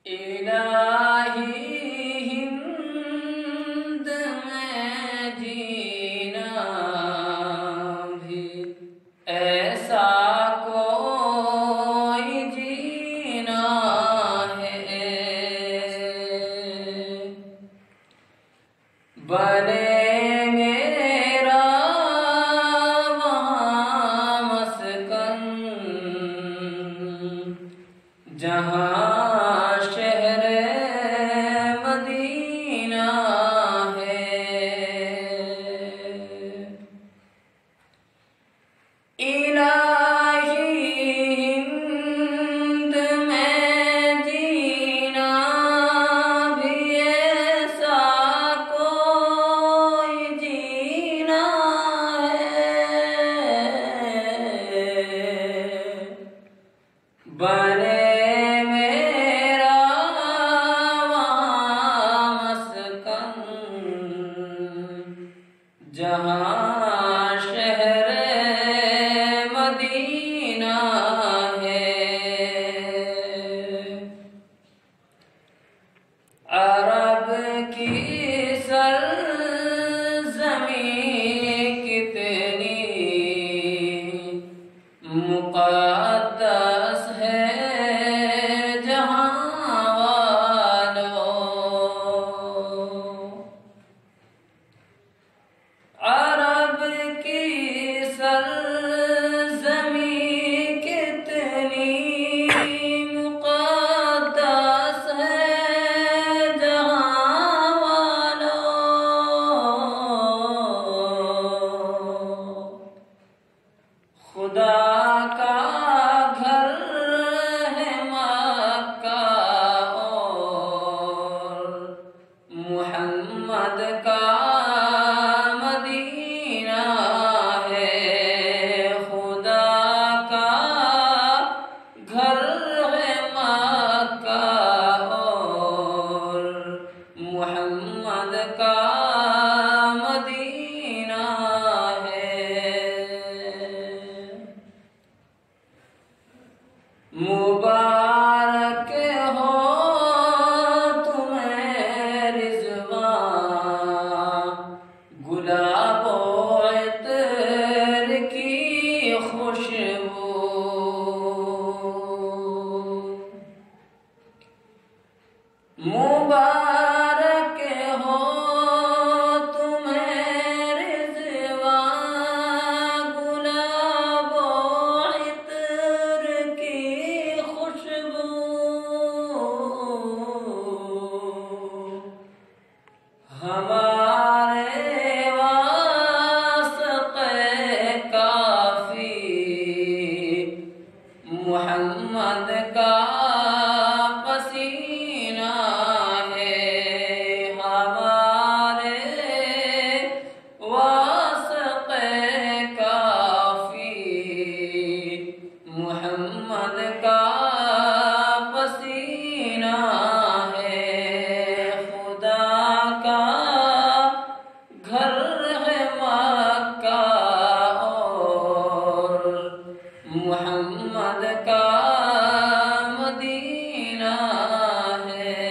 इलाही हिंद में जीना भी ऐसा कोई जीना है। बने मेरा वहाँ मस्कन जहाँ शहर मदीना है। इलाही हिंद में जीना भी ऐसा कोई जीना है। बने जहाँ शहर मदीना है। अरब की सरज़मीं कितनी मुक़द्दस है जहाँ अरब की सरज़मीं कितनी मुक़द्दस है जहाँ वालों। खुदा का घर है मक्का और मुहम्मद का मोहम्मद का मदीना है। मुबारक हो तुम्हें रिज़वान गुलाबो इत्र की खुशबू। मुबारक हो तुम्हें रिज़वान गुलाबो इत्र की खुशबू। हमारे वास्ते काफ़ी मुहम्मद का पसीना है। हमारे वास्ते काफ़ी मुहम्मद का पसीना है। खुदा का घर है मक्का और मुहम्मद का मदीना है।